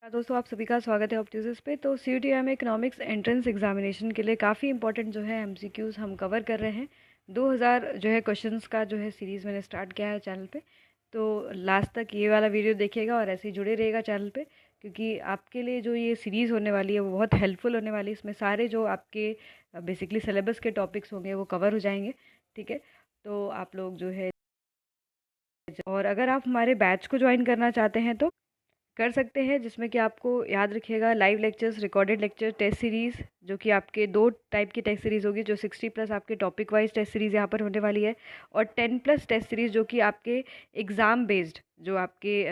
दोस्तों, आप सभी का स्वागत है ऑप्टिक्स पे। तो CUET में इकोनॉमिक्स एंट्रेंस एग्जामिनेशन के लिए काफ़ी इंपॉर्टेंट जो है MCQs हम कवर कर रहे हैं। 2000 जो है क्वेश्चंस का जो है सीरीज़ मैंने स्टार्ट किया है चैनल पे। तो लास्ट तक ये वाला वीडियो देखिएगा और ऐसे ही जुड़े रहिएगा चैनल पे, क्योंकि आपके लिए जो ये सीरीज़ होने वाली है वो बहुत हेल्पफुल होने वाली है। इसमें सारे जो आपके बेसिकली सिलेबस के टॉपिक्स होंगे वो कवर हो जाएंगे। ठीक है, तो आप लोग जो है, और अगर आप हमारे बैच को ज्वाइन करना चाहते हैं तो कर सकते हैं, जिसमें कि आपको याद रखिएगा live lectures, recorded lecture, test series, जो कि आपके 2 टाइप की टेस्ट सीरीज़ होगी। जो 60+ आपके टॉपिक वाइज टेस्ट सीरीज़ यहाँ पर होने वाली है, और 10+ टेस्ट सीरीज़ जो कि आपके एग्ज़ाम बेस्ड, जो आपके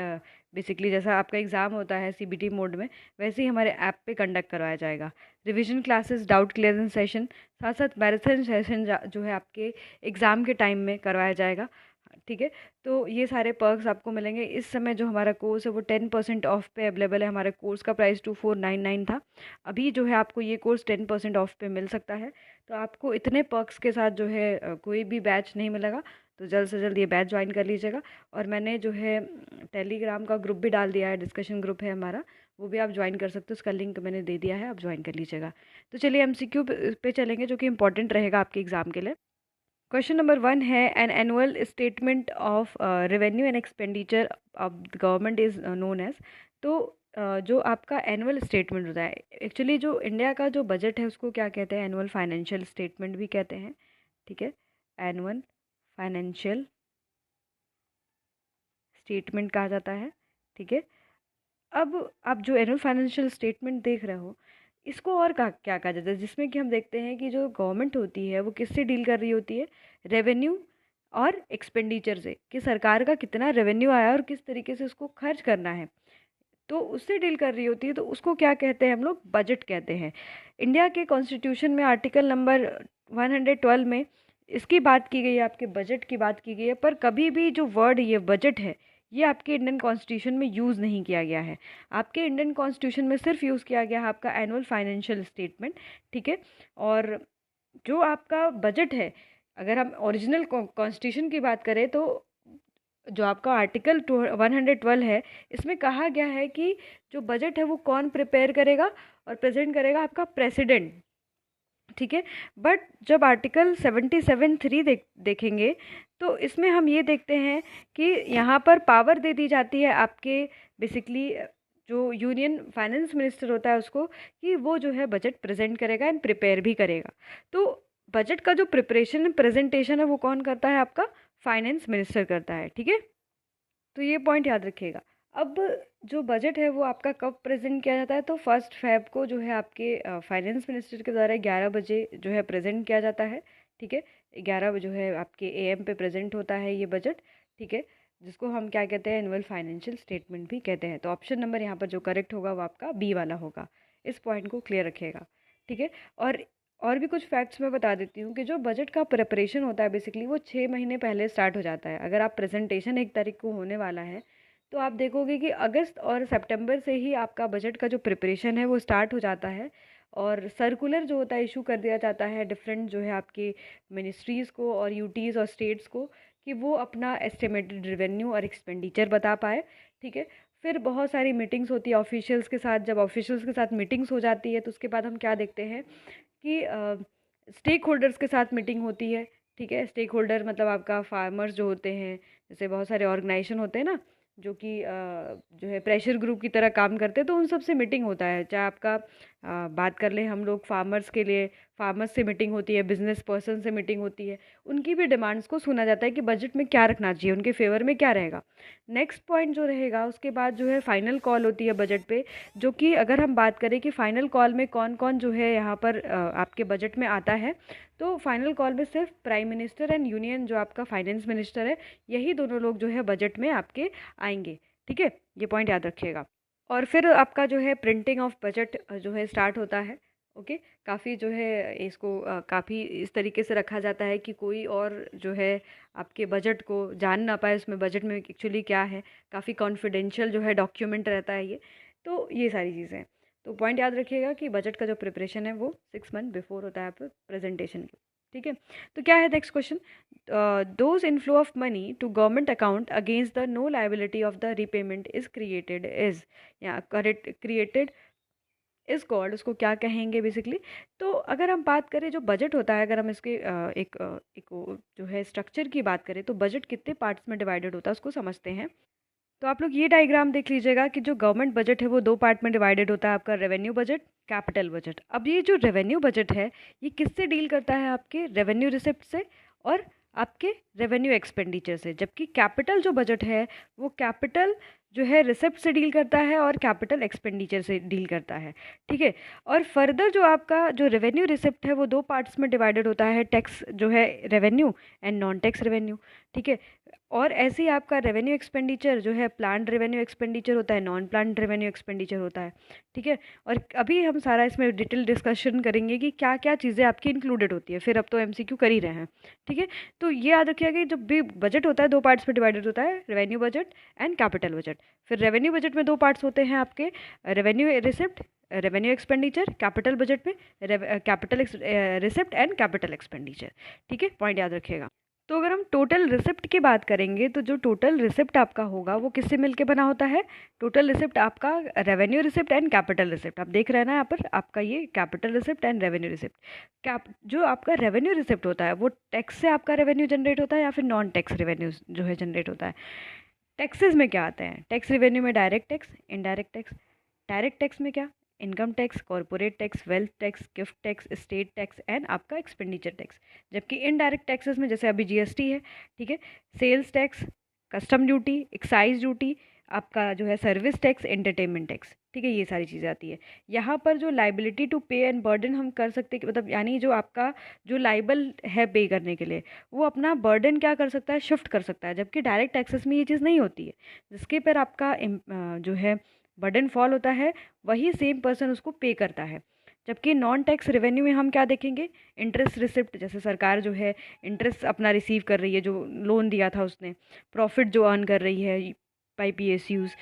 बेसिकली जैसा आपका एग्ज़ाम होता है CBT मोड में, वैसे ही हमारे ऐप पे कंडक्ट करवाया जाएगा। Revision classes, doubt clearance session, साथ साथ मैराथन सेशन जो है आपके एग्ज़ाम के टाइम में करवाया जाएगा। ठीक है, तो ये सारे पर्क्स आपको मिलेंगे। इस समय जो हमारा कोर्स है वो 10% ऑफ पे अवेलेबल है। हमारे कोर्स का प्राइस 2499 था। अभी जो है आपको ये कोर्स 10% ऑफ पे मिल सकता है। तो आपको इतने पर्क्स के साथ जो है कोई भी बैच नहीं मिलेगा। तो जल्द से जल्द ये बैच ज्वाइन कर लीजिएगा। और मैंने जो है टेलीग्राम का ग्रुप भी डाल दिया है, डिस्कशन ग्रुप है हमारा, वो भी आप ज्वाइन कर सकते हो। उसका लिंक मैंने दे दिया है, आप ज्वाइन कर लीजिएगा। तो चलिए MCQ पे चलेंगे, जो कि इंपॉर्टेंट रहेगा आपके एग्ज़ाम के लिए। क्वेश्चन नंबर 1 है, an annual statement of revenue and expenditure of the government is known as. तो जो आपका एनुअल स्टेटमेंट होता है, एक्चुअली जो इंडिया का जो बजट है उसको क्या कहते हैं, एनुअल फाइनेंशियल स्टेटमेंट भी कहते हैं। ठीक है, एनुअल फाइनेंशियल स्टेटमेंट कहा जाता है। ठीक है, अब आप जो एनुअल फाइनेंशियल स्टेटमेंट देख रहे हो, इसको और क्या कहा जाता है, जिसमें कि हम देखते हैं कि जो गवर्नमेंट होती है वो किससे डील कर रही होती है, रेवेन्यू और एक्सपेंडिचर से, कि सरकार का कितना रेवेन्यू आया और किस तरीके से उसको खर्च करना है, तो उससे डील कर रही होती है। तो उसको क्या कहते हैं, हम लोग बजट कहते हैं। इंडिया के कॉन्स्टिट्यूशन में आर्टिकल नंबर 112 में इसकी बात की गई है, आपके बजट की बात की गई है, पर कभी भी जो वर्ड ये बजट है, ये आपके इंडियन कॉन्स्टिट्यूशन में यूज़ नहीं किया गया है। आपके इंडियन कॉन्स्टिट्यूशन में सिर्फ यूज़ किया गया है आपका एनुअल फाइनेंशियल स्टेटमेंट। ठीक है, और जो आपका बजट है, अगर हम ओरिजिनल कॉन्स्टिट्यूशन की बात करें, तो जो आपका आर्टिकल 112 है, इसमें कहा गया है कि जो बजट है वो कौन प्रिपेयर करेगा और प्रेजेंट करेगा, आपका प्रेसिडेंट। ठीक है, बट जब आर्टिकल 77(3) देखेंगे, तो इसमें हम ये देखते हैं कि यहाँ पर पावर दे दी जाती है आपके बेसिकली जो यूनियन फाइनेंस मिनिस्टर होता है उसको, कि वो जो है बजट प्रेजेंट करेगा एंड प्रिपेयर भी करेगा। तो बजट का जो प्रिपरेशन एंड प्रेजेंटेशन है वो कौन करता है, आपका फाइनेंस मिनिस्टर करता है। ठीक है, तो ये पॉइंट याद रखिएगा। अब जो बजट है वो आपका कब प्रेजेंट किया जाता है, तो 1 फेब को जो है आपके फाइनेंस मिनिस्टर के द्वारा 11 बजे जो है प्रेजेंट किया जाता है। ठीक है, 11 जो है आपके AM पे प्रेजेंट होता है ये बजट। ठीक है, जिसको हम क्या कहते हैं, एनुअल फाइनेंशियल स्टेटमेंट भी कहते हैं। तो ऑप्शन नंबर यहाँ पर जो करेक्ट होगा वो आपका बी वाला होगा। इस पॉइंट को क्लियर रखिएगा। ठीक है, और भी कुछ फैक्ट्स मैं बता देती हूँ कि जो बजट का प्रिपरेशन होता है बेसिकली वो 6 महीने पहले स्टार्ट हो जाता है। अगर आप प्रेजेंटेशन 1 तारीख को होने वाला है, तो आप देखोगे कि अगस्त और सितंबर से ही आपका बजट का जो प्रिपरेशन है वो स्टार्ट हो जाता है। और सर्कुलर जो होता है इशू कर दिया जाता है डिफरेंट जो है आपकी मिनिस्ट्रीज़ को और यूटीज़ और स्टेट्स को, कि वो अपना एस्टिमेटेड रेवेन्यू और एक्सपेंडिचर बता पाए। ठीक है, फिर बहुत सारी मीटिंग्स होती है ऑफिशियल्स के साथ। जब ऑफिशियल्स के साथ मीटिंग्स हो जाती है, तो उसके बाद हम क्या देखते हैं कि स्टेक होल्डर्स के साथ मीटिंग होती है। ठीक है, स्टेक होल्डर मतलब आपका फार्मर्स जो होते हैं, जैसे बहुत सारे ऑर्गेनाइजेशन होते हैं ना, जो कि जो है प्रेशर ग्रुप की तरह काम करते हैं, तो उन सब से मीटिंग होता है। चाहे आपका बात कर लें हम लोग फार्मर्स के लिए, फार्मर्स से मीटिंग होती है, बिजनेस पर्सन से मीटिंग होती है, उनकी भी डिमांड्स को सुना जाता है कि बजट में क्या रखना चाहिए, उनके फेवर में क्या रहेगा। नेक्स्ट पॉइंट जो रहेगा, उसके बाद जो है फाइनल कॉल होती है बजट पे, जो कि अगर हम बात करें कि फाइनल कॉल में कौन कौन जो है यहाँ पर आपके बजट में आता है, तो फाइनल कॉल में सिर्फ प्राइम मिनिस्टर एंड यूनियन जो आपका फाइनेंस मिनिस्टर है, यही दोनों लोग जो है बजट में आपके आएंगे। ठीक है, ये पॉइंट याद रखिएगा। और फिर आपका जो है प्रिंटिंग ऑफ बजट जो है स्टार्ट होता है। ओके, काफ़ी जो है इसको काफ़ी इस तरीके से रखा जाता है कि कोई और जो है आपके बजट को जान ना पाए, उसमें बजट में एक्चुअली क्या है। काफ़ी कॉन्फिडेंशियल जो है डॉक्यूमेंट रहता है ये। तो ये सारी चीज़ें हैं। तो पॉइंट याद रखिएगा कि बजट का जो प्रिपरेशन है वो 6 मंथ बिफोर होता है आप प्रेजेंटेशन के। ठीक है। तो क्या है next question, those inflow of money to government account against the no liability of the repayment is created is, या करेक्ट क्रिएटेड इज कॉल्ड, उसको क्या कहेंगे बेसिकली। तो अगर हम बात करें जो बजट होता है, अगर हम इसके जो है स्ट्रक्चर की बात करें, तो बजट कितने पार्ट्स में डिवाइडेड होता है उसको समझते हैं। तो आप लोग ये डायग्राम देख लीजिएगा कि जो गवर्नमेंट बजट है वो दो पार्ट में डिवाइडेड होता है, आपका रेवेन्यू बजट, कैपिटल बजट। अब ये जो रेवेन्यू बजट है ये किससे डील करता है, आपके रेवेन्यू रिसिप्ट से और आपके रेवेन्यू एक्सपेंडिचर से, जबकि कैपिटल जो बजट है वो कैपिटल जो है रिसिप्ट से डील करता है और कैपिटल एक्सपेंडिचर से डील करता है, ठीक है। और फर्दर जो आपका जो रेवेन्यू रिसिप्ट है वो दो पार्ट्स में डिवाइडेड होता है, टैक्स जो है revenue and non tax revenue, ठीक है। और ऐसे ही आपका रेवेन्यू एक्सपेंडिचर जो है प्लान्ड रेवेन्यू एक्सपेंडिचर होता है, नॉन प्लान्ड रेवेन्यू एक्सपेंडिचर होता है, ठीक है। और अभी हम सारा इसमें डिटेल डिस्कशन करेंगे कि क्या क्या चीज़ें आपकी इंक्लूडेड होती है, फिर अब तो एमसीक्यू कर ही रहे हैं, ठीक है। तो ये याद रखिएगा कि जब भी बजट होता है दो पार्ट्स में डिवाइडेड होता है, revenue budget and capital budget. फिर रेवेन्यू बजट में दो पार्ट्स होते हैं आपके, revenue receipt, revenue expenditure, capital budget में capital receipt and capital expenditure, ठीक है, पॉइंट याद रखिएगा। तो अगर हम टोटल रिसिप्ट की बात करेंगे तो जो टोटल रिसिप्ट आपका होगा वो किससे मिलके बना होता है, टोटल रिसिप्ट आपका revenue receipt and capital receipt, आप देख रहे हैं ना यहाँ पर आपका ये capital receipt and revenue receipt. जो आपका रेवेन्यू रिसिप्ट होता है वो टैक्स से आपका रेवेन्यू जनरेट होता है या फिर नॉन टैक्स रेवेन्यू जो है जनरेट होता है। टैक्सेस में क्या आते हैं, टैक्स रेवेन्यू में direct tax, indirect tax. Direct tax में क्या, income tax, corporate tax, wealth tax, gift tax, state tax and आपका एक्सपेंडिचर टैक्स। जबकि इनडायरेक्ट टैक्सेस में जैसे अभी जीएसटी है, ठीक है, sales tax, custom duty, excise duty, आपका जो है सर्विस टैक्स, एंटरटेनमेंट टैक्स, ठीक है, ये सारी चीज़ें आती है। यहाँ पर जो लाइबिलिटी टू पे एंड बर्डन हम कर सकते हैं, मतलब यानी जो आपका जो लाइबल है पे करने के लिए वो अपना बर्डन क्या कर सकता है, शिफ्ट कर सकता है, जबकि डायरेक्ट टैक्सेस में ये चीज़ नहीं होती है। जिसके पर आपका जो है बर्डन फॉल होता है वही सेम पर्सन उसको पे करता है। जबकि नॉन टैक्स रेवेन्यू में हम क्या देखेंगे, इंटरेस्ट रिसिप्ट, जैसे सरकार जो है इंटरेस्ट अपना रिसीव कर रही है, जो लोन दिया था उसने, प्रॉफिट जो अर्न कर रही है by PSUs,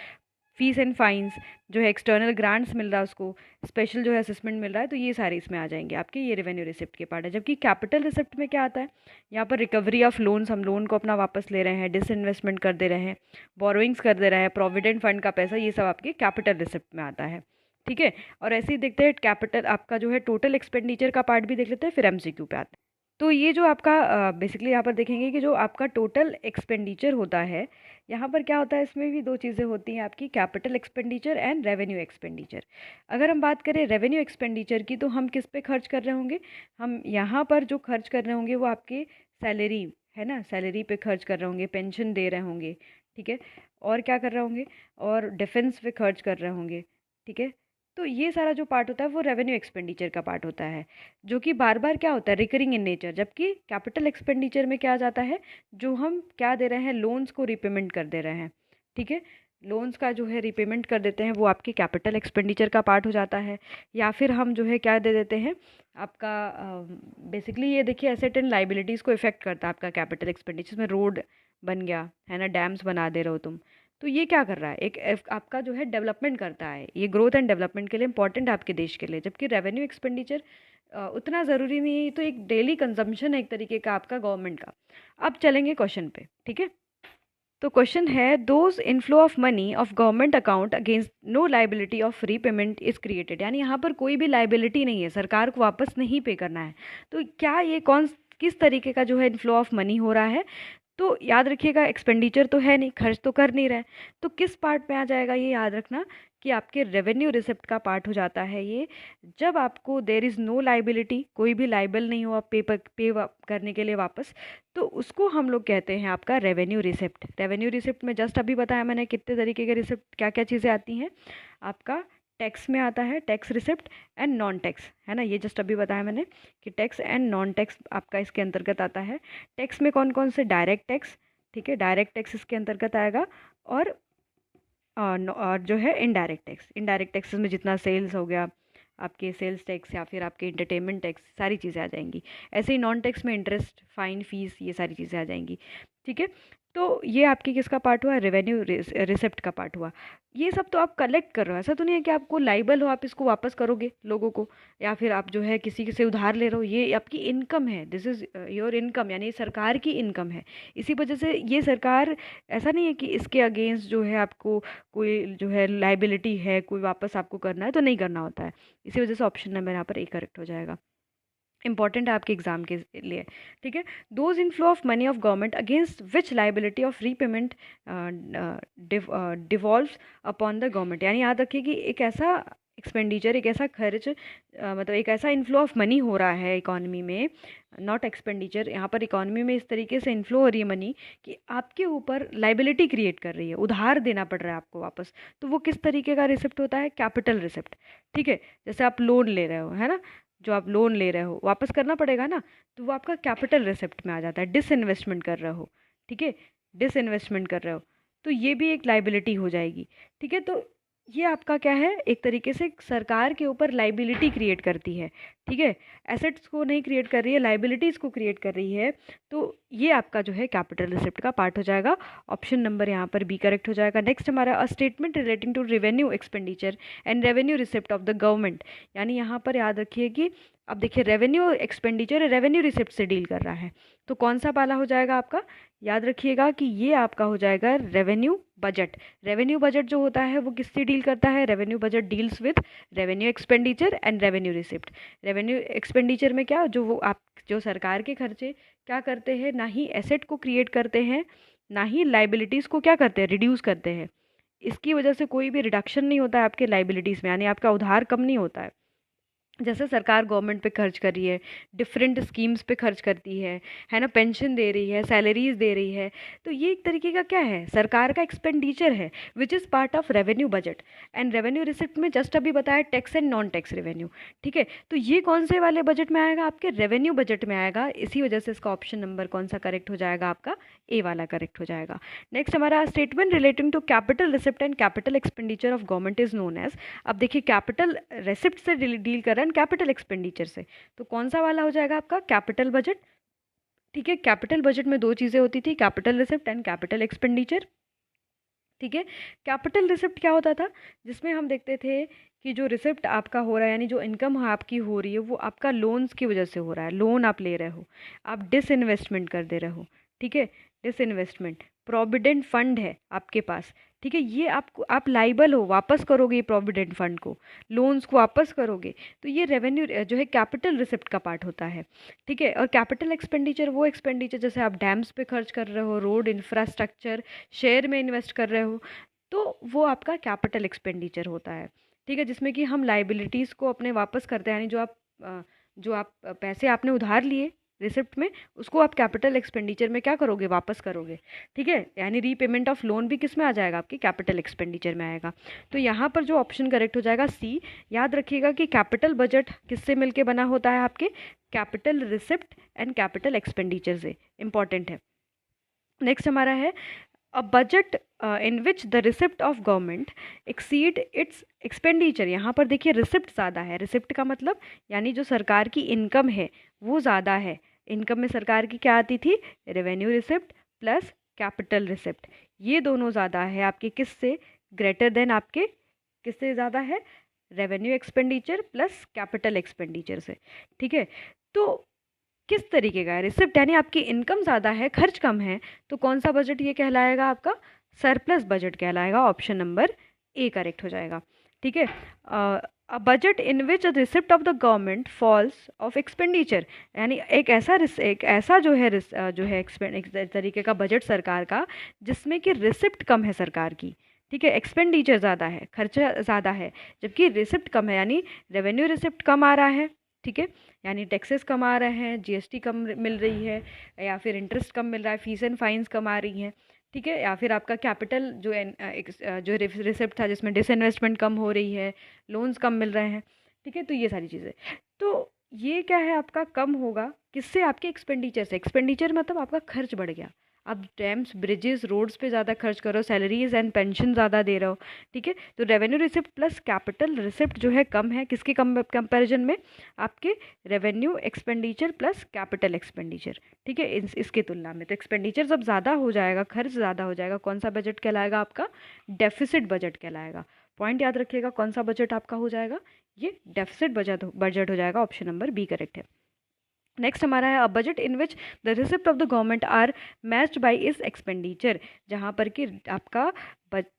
fees and fines जो है एक्सटर्नल ग्रांट्स मिल रहा है उसको, स्पेशल जो है असेसमेंट मिल रहा है, तो ये सारे इसमें आ जाएंगे आपके, ये रेवेन्यू रिसिप्ट के पार्ट है। जबकि कैपिटल रिसिप्ट में क्या आता है, यहाँ पर रिकवरी ऑफ लोन्स, हम लोन को अपना वापस ले रहे हैं, डिसइन्वेस्टमेंट कर दे रहे हैं, बोरोइंग्स कर दे रहे हैं, प्रोविडेंट फंड का पैसा, ये सब आपके कैपिटल रिसिप्ट में आता है, ठीक है। और ऐसे ही देखते हैं कैपिटल आपका जो है टोटल एक्सपेंडिचर का पार्ट भी देख लेते हैं, फिर एमसीक्यू पे आते हैं। तो ये जो आपका बेसिकली यहाँ पर देखेंगे कि जो आपका टोटल एक्सपेंडिचर होता है, यहाँ पर क्या होता है, इसमें भी दो चीज़ें होती हैं आपकी, capital expenditure and revenue expenditure. अगर हम बात करें रेवेन्यू एक्सपेंडिचर की तो हम किस पे खर्च कर रहे होंगे, हम यहाँ पर जो खर्च कर रहे होंगे वो आपके सैलरी है ना, सैलरी पे खर्च कर रहे होंगे, पेंशन दे रहे होंगे, ठीक है, और क्या कर रहे होंगे, और डिफेंस पे खर्च कर रहे होंगे, ठीक है। तो ये सारा जो पार्ट होता है वो रेवेन्यू एक्सपेंडिचर का पार्ट होता है, जो कि बार बार क्या होता है, रिकरिंग इन नेचर। जबकि कैपिटल एक्सपेंडिचर में क्या आ जाता है, जो हम क्या दे रहे हैं, लोन्स को रिपेमेंट कर दे रहे हैं, ठीक है, लोन्स का जो है रिपेमेंट कर देते हैं, वो आपके कैपिटल एक्सपेंडिचर का पार्ट हो जाता है। या फिर हम जो है क्या दे देते हैं आपका, बेसिकली ये देखिए एसेट एंड लाइबिलिटीज़ को इफेक्ट करता है आपका कैपिटल एक्सपेंडिचर में, रोड बन गया है ना, डैम्स बना दे रहे हो तुम, तो ये क्या कर रहा है, आपका जो है डेवलपमेंट करता है, ये ग्रोथ एंड डेवलपमेंट के लिए इंपॉर्टेंट है आपके देश के लिए। जबकि रेवेन्यू एक्सपेंडिचर उतना ज़रूरी नहीं है, तो एक डेली कंजम्पशन है एक तरीके का आपका गवर्नमेंट का। अब चलेंगे क्वेश्चन पे, ठीक है। तो क्वेश्चन है, those inflow of money of government account against no liability of repayment is created, यानी यहाँ पर कोई भी लाइबिलिटी नहीं है, सरकार को वापस नहीं पे करना है। तो क्या ये किस तरीके का जो है इनफ्लो ऑफ मनी हो रहा है, तो याद रखिएगा एक्सपेंडिचर तो है नहीं, खर्च तो कर नहीं रहे, तो किस पार्ट में आ जाएगा ये याद रखना कि आपके रेवेन्यू रिसिप्ट का पार्ट हो जाता है ये, जब आपको देर इज़ नो लाइबिलिटी, कोई भी लाइबल नहीं हुआ पे करने के लिए वापस, तो उसको हम लोग कहते हैं आपका रेवेन्यू रिसिप्ट। रेवेन्यू रिसिप्ट में जस्ट अभी बताया मैंने कितने तरीके के रिसिप्ट, क्या क्या चीज़ें आती हैं, आपका टैक्स में आता है tax receipt and non tax, है ना, ये जस्ट अभी बताया मैंने कि टैक्स एंड नॉन टैक्स आपका इसके अंतर्गत आता है। टैक्स में कौन कौन से, डायरेक्ट टैक्स, ठीक है, डायरेक्ट टैक्स इसके अंतर्गत आएगा, और और जो है इनडायरेक्ट टैक्स, इनडायरेक्ट टैक्सेस में जितना सेल्स हो गया, आपके सेल्स टैक्स या फिर आपके इंटरटेनमेंट टैक्स, सारी चीज़ें आ जाएंगी। ऐसे ही नॉन टैक्स में इंटरेस्ट, फाइन, फीस, ये सारी चीज़ें आ जाएंगी, ठीक है। तो ये आपकी किसका पार्ट हुआ, रेवेन्यू रिसिप्ट का पार्ट हुआ। ये सब तो आप कलेक्ट कर रहे हो, ऐसा तो नहीं है कि आपको लाइबल हो आप इसको वापस करोगे लोगों को, या फिर आप जो है किसी से उधार ले रहे हो। ये आपकी इनकम है, दिस इज़ योर इनकम, यानी ये सरकार की इनकम है। इसी वजह से ये सरकार, ऐसा नहीं है कि इसके अगेंस्ट जो है आपको कोई जो है लाइबिलिटी है, कोई वापस आपको करना है तो नहीं करना होता है। इसी वजह से ऑप्शन नंबर यहाँ पर ए करेक्ट हो जाएगा। इंपॉर्टेंट है आपके एग्जाम के लिए, ठीक है। Those inflow of money of government against which liability of repayment devolves upon the government, यानी याद रखिए कि एक ऐसा एक्सपेंडिचर, एक ऐसा खर्च, मतलब एक ऐसा इन्फ्लो ऑफ मनी हो रहा है इकॉनमी में, नॉट एक्सपेंडिचर, यहाँ पर इकॉनमी में इस तरीके से इन्फ्लो हो रही है मनी कि आपके ऊपर लाइबिलिटी क्रिएट कर रही है, उधार देना पड़ रहा है आपको वापस। तो वो किस तरीके का रिसिप्ट होता है, कैपिटल रिसिप्ट, ठीक है। जैसे आप लोन ले रहे हो, है ना, जो आप लोन ले रहे हो वापस करना पड़ेगा ना, तो वो आपका कैपिटल रिसिप्ट में आ जाता है। डिसइन्वेस्टमेंट कर रहे हो, ठीक है, डिसइन्वेस्टमेंट कर रहे हो, तो ये भी एक लाइबिलिटी हो जाएगी, ठीक है। तो ये आपका क्या है, एक तरीके से सरकार के ऊपर लाइबिलिटी क्रिएट करती है, ठीक है। एसेट्स को नहीं क्रिएट कर रही है, लाइबिलिटीज़ को क्रिएट कर रही है। तो ये आपका जो है कैपिटल रिसिप्ट का पार्ट हो जाएगा। ऑप्शन नंबर यहाँ पर बी करेक्ट हो जाएगा। नेक्स्ट हमारा a statement relating to revenue expenditure and revenue receipt of the government, यानी यहाँ पर याद रखिए कि अब देखिए रेवेन्यू एक्सपेंडिचर रेवेन्यू रिसिप्ट से डील कर रहा है, तो कौन सा वाला हो जाएगा आपका, याद रखिएगा कि ये आपका हो जाएगा रेवेन्यू बजट। रेवेन्यू बजट जो होता है वो किससे डील करता है, revenue budget deals with revenue expenditure and revenue receipt. Revenue expenditure में क्या, जो वो आप जो सरकार के खर्चे क्या करते हैं, ना ही एसेट को क्रिएट करते हैं, ना ही लाइबिलिटीज़ को क्या करते हैं, रिड्यूस करते हैं। इसकी वजह से कोई भी रिडक्शन नहीं होता है आपके लाइबिलिटीज़ में, यानी आपका उधार कम नहीं होता है। जैसे सरकार गवर्नमेंट पे खर्च कर रही है, डिफरेंट स्कीम्स पे खर्च करती है ना, पेंशन दे रही है, सैलरीज दे रही है, तो ये एक तरीके का क्या है, सरकार का एक्सपेंडिचर है, which is part of revenue budget. And revenue receipt में जस्ट अभी बताया tax and non tax revenue, ठीक है। तो ये कौन से वाले बजट में आएगा, आपके रेवेन्यू बजट में आएगा। इसी वजह से इसका ऑप्शन नंबर कौन सा करेक्ट हो जाएगा, आपका ए वाला करेक्ट हो जाएगा। नेक्स्ट हमारा statement relating to capital receipt and capital expenditure of government is known as. अब देखिए कैपिटल रिसिप्ट से डील कर रहे हैं, कैपिटल एक्सपेंडिचर से, तो कौन सा वाला हो जाएगा आपका, कैपिटल बजट, ठीक है। कैपिटल बजट में दो चीज़ें होती थी, capital receipt and capital expenditure, ठीक है। कैपिटल रिसिप्ट क्या होता था, जिसमें हम देखते थे कि जो रिसिप्ट आपका हो रहा है, यानी जो इनकम आपकी हो रही है, वो आपका लोन्स की वजह से हो रहा है। लोन आप ले रहे हो, आप डिसइन्वेस्टमेंट कर दे रहे हो, ठीक है, डिसइन्वेस्टमेंट। प्रोविडेंट फंड है आपके पास, ठीक है, ये आप लाइबल हो, वापस करोगे ये प्रोविडेंट फंड को, लोन्स को वापस करोगे, तो ये रेवेन्यू जो है कैपिटल रिसिप्ट का पार्ट होता है, ठीक है। और कैपिटल एक्सपेंडिचर वो एक्सपेंडिचर, जैसे आप डैम्स पे खर्च कर रहे हो, रोड इंफ्रास्ट्रक्चर, शेयर में इन्वेस्ट कर रहे हो, तो वो आपका कैपिटल एक्सपेंडिचर होता है, ठीक है, जिसमें कि हम लाइबिलिटीज़ को अपने वापस करते हैं, यानी जो आप पैसे आपने उधार लिए रिसिप्ट में, उसको आप कैपिटल एक्सपेंडिचर में क्या करोगे, वापस करोगे, ठीक है। यानी रीपेमेंट ऑफ लोन भी किस में आ जाएगा, आपके कैपिटल एक्सपेंडिचर में आएगा। तो यहाँ पर जो ऑप्शन करेक्ट हो जाएगा सी। याद रखिएगा कि कैपिटल बजट किससे मिलके बना होता है, आपके capital receipt and capital expenditure से, इंपॉर्टेंट है। नेक्स्ट हमारा है a budget in which the receipt of government exceed it's expenditure. यहाँ पर देखिए रिसिप्ट ज़्यादा है, रिसिप्ट का मतलब यानी जो सरकार की इनकम है वो ज़्यादा है। इनकम में सरकार की क्या आती थी, revenue receipt plus capital receipt, ये दोनों ज़्यादा है आपके किससे, ग्रेटर देन आपके किससे ज़्यादा है, revenue expenditure plus capital expenditure से, ठीक है। तो किस तरीके का है रिसिप्ट, यानी आपकी इनकम ज़्यादा है, खर्च कम है, तो कौन सा बजट ये कहलाएगा, आपका सरप्लस बजट कहलाएगा। ऑप्शन नंबर ए करेक्ट हो जाएगा, ठीक है। A budget in which receipt of the government falls of expenditure, यानी एक ऐसा जो है एक तरीके का बजट सरकार का जिसमें कि रिसिप्ट कम है सरकार की, ठीक है, एक्सपेंडिचर ज़्यादा है, खर्चा ज़्यादा है, जबकि रिसिप्ट कम है, यानी रेवेन्यू रिसिप्ट कम आ रहा है, ठीक है, यानी टैक्सेस कम आ रहे हैं, जीएसटी कम मिल रही है, या फिर इंटरेस्ट कम मिल रहा है, फीस एंड फाइन्स कम आ रही हैं, ठीक है, या फिर आपका कैपिटल जो रिसिप्ट था जिसमें डिसइन्वेस्टमेंट कम हो रही है, लोन्स कम मिल रहे हैं, ठीक है। तो ये सारी चीज़ें, तो ये क्या है आपका कम होगा किससे, आपके एक्सपेंडिचर से। एक्सपेंडिचर मतलब आपका खर्च बढ़ गया, आप डैम्स, ब्रिजेस, रोड्स पे ज़्यादा खर्च करो, सैलरीज एंड पेंशन ज़्यादा दे रहे हो, ठीक है। तो revenue receipt plus capital receipt जो है कम है, किसके कंपैरिजन में, आपके revenue expenditure plus capital expenditure, ठीक है, इसकी तुलना में। तो एक्सपेंडिचर जब ज़्यादा हो जाएगा, खर्च ज़्यादा हो जाएगा, कौन सा बजट कहलाएगा आपका, डेफिसिट बजट कहलाएगा। पॉइंट याद रखिएगा, कौन सा बजट आपका हो जाएगा, ये डेफिसिट बजट हो जाएगा। ऑप्शन नंबर बी करेक्ट है। नेक्स्ट हमारा है a budget in which the receipt of the government are matched by इस एक्सपेंडिचर, जहाँ पर कि आपका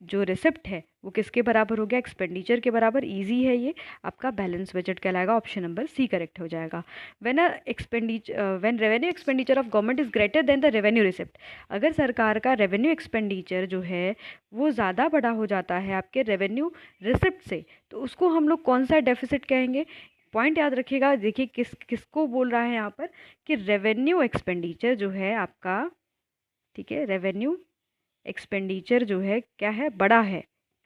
जो रिसिप्ट है वो किसके बराबर हो गया, एक्सपेंडिचर के बराबर। इजी है ये, आपका बैलेंस बजट कहलाएगा। ऑप्शन नंबर सी करेक्ट हो जाएगा। When revenue expenditure of government is greater than the revenue receipt, अगर सरकार का रेवेन्यू एक्सपेंडिचर जो है वो ज़्यादा बड़ा हो जाता है आपके रेवेन्यू रिसिप्ट से, तो उसको हम लोग कौन सा डेफिसिट कहेंगे। पॉइंट याद रखिएगा, देखिए किसको बोल रहा है यहाँ पर कि रेवेन्यू एक्सपेंडिचर जो है आपका, ठीक है, रेवेन्यू एक्सपेंडिचर जो है क्या है, बड़ा है,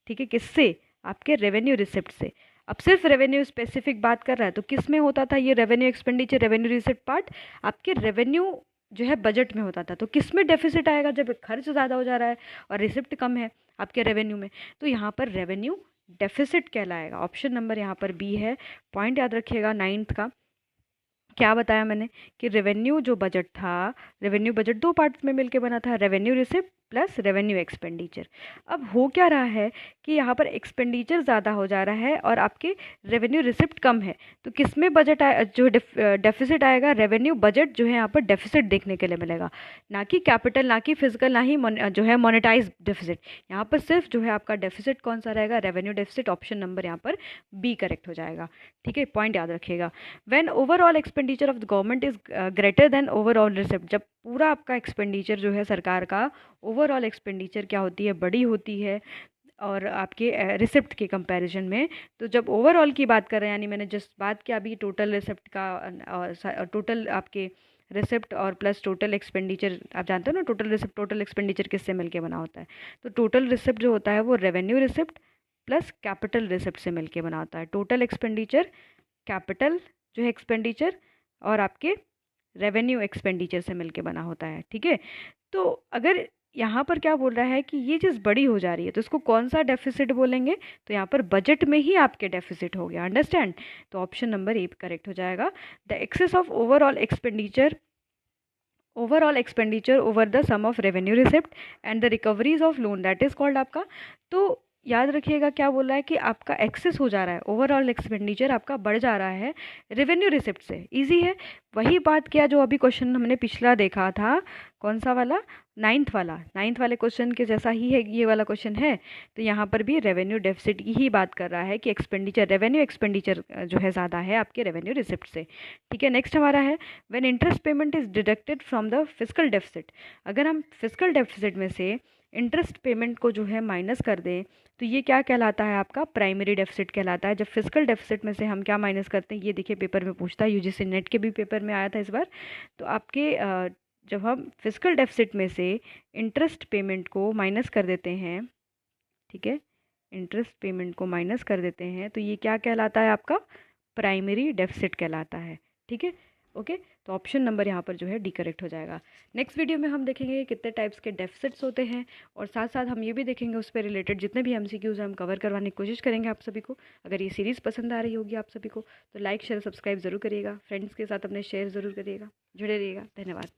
ठीक है, किससे, आपके रेवेन्यू रिसिप्ट से। अब सिर्फ रेवेन्यू स्पेसिफिक बात कर रहा है, तो किस में होता था ये revenue expenditure, revenue receipt part आपके रेवेन्यू जो है बजट में होता था। तो किस में डेफिसिट आएगा, जब खर्च ज़्यादा हो जा रहा है और रिसिप्ट कम है आपके रेवेन्यू में, तो यहाँ पर रेवेन्यू डेफिसिट कहलाएगा। ऑप्शन नंबर यहाँ पर बी है। पॉइंट याद रखिएगा, 9th का क्या बताया मैंने कि रेवेन्यू जो बजट था, रेवेन्यू बजट दो पार्ट में मिलके बना था, revenue receipt plus revenue expenditure. अब हो क्या रहा है कि यहाँ पर एक्सपेंडिचर ज़्यादा हो जा रहा है और आपके रेवेन्यू रिसिप्ट कम है, तो किस में बजट जो डेफिसिट आएगा, रेवेन्यू बजट जो है यहाँ पर डेफिसिट देखने के लिए मिलेगा, ना कि कैपिटल, ना कि फिजिकल, ना ही जो है मोनेटाइज डेफिसिट। यहाँ पर सिर्फ जो है आपका डेफिसिट कौन सा रहेगा, रेवेन्यू डेफिसिट। ऑप्शन नंबर यहाँ पर बी करेक्ट हो जाएगा, ठीक है। पॉइंट याद रखिएगा, when overall expenditure of the government is greater than overall receipt, जब पूरा आपका एक्सपेंडिचर जो है सरकार का, ओवरऑल एक्सपेंडिचर क्या होती है, बड़ी होती है और आपके रिसिप्ट के कंपैरिजन में। तो जब ओवरऑल की बात कर रहे हैं, यानी मैंने जिस बात की अभी टोटल रिसिप्ट का, टोटल आपके रिसिप्ट और प्लस टोटल एक्सपेंडिचर, आप जानते हो ना टोटल रिसिप्ट टोटल एक्सपेंडिचर किससे मिलके बना होता है। तो टोटल रिसिप्ट जो होता है वो revenue receipt plus capital receipt से मिलके बना होता है। टोटल एक्सपेंडिचर, कैपिटल जो है एक्सपेंडिचर और आपके रेवेन्यू एक्सपेंडिचर से मिलके बना होता है, ठीक है। तो अगर यहाँ पर क्या बोल रहा है कि ये चीज़ बड़ी हो जा रही है, तो इसको कौन सा डेफिसिट बोलेंगे, तो यहाँ पर बजट में ही आपके डेफिसिट हो गया, अंडरस्टैंड। तो ऑप्शन नंबर ए करेक्ट हो जाएगा। The excess of overall expenditure over the sum of revenue receipt and the recoveries of loan, that is called आपका। तो याद रखिएगा क्या बोल रहा है कि आपका एक्सेस हो जा रहा है, ओवरऑल एक्सपेंडिचर आपका बढ़ जा रहा है रेवेन्यू रिसिप्ट से। इजी है, वही बात किया जो अभी क्वेश्चन हमने पिछला देखा था, कौन सा वाला, 9th वाला, 9th वाले क्वेश्चन के जैसा ही है ये वाला क्वेश्चन है। तो यहाँ पर भी रेवेन्यू डेफिसिट की ही बात कर रहा है कि एक्सपेंडिचर, रेवेन्यू एक्सपेंडिचर जो है ज़्यादा है आपके रेवेन्यू रिसिप्ट से, ठीक है। नेक्स्ट हमारा है when interest payment is deducted from the physical deficit, अगर हम फिजिकल डेफिसिट में से इंटरेस्ट पेमेंट को जो है माइनस कर दें, तो ये क्या कहलाता है, आपका प्राइमरी डेफिसिट कहलाता है। जब फिजिकल डेफिसिट में से हम क्या माइनस करते हैं, ये देखिए पेपर में पूछता है, यूजीसी नेट के भी पेपर में आया था इस बार। तो आपके जब हम फिजिकल डेफिसिट में से इंटरेस्ट पेमेंट को माइनस कर देते हैं, ठीक है, इंटरेस्ट पेमेंट को माइनस कर देते हैं, तो ये क्या कहलाता है, आपका प्राइमरी डेफिसिट कहलाता है, ठीक है। ओके, तो ऑप्शन नंबर यहाँ पर जो है डी करेक्ट हो जाएगा। नेक्स्ट वीडियो में हम देखेंगे कितने टाइप्स के डेफिसिट्स होते हैं, और साथ साथ हम ये भी देखेंगे उस पर रिलेटेड जितने भी एमसीक्यूज हैं हम कवर करवाने की कोशिश करेंगे आप सभी को। अगर ये सीरीज़ पसंद आ रही होगी आप सभी को, तो लाइक शेयर सब्सक्राइब ज़रूर करिएगा, फ्रेंड्स के साथ अपने शेयर ज़रूर करिएगा, जुड़े रहिएगा। धन्यवाद।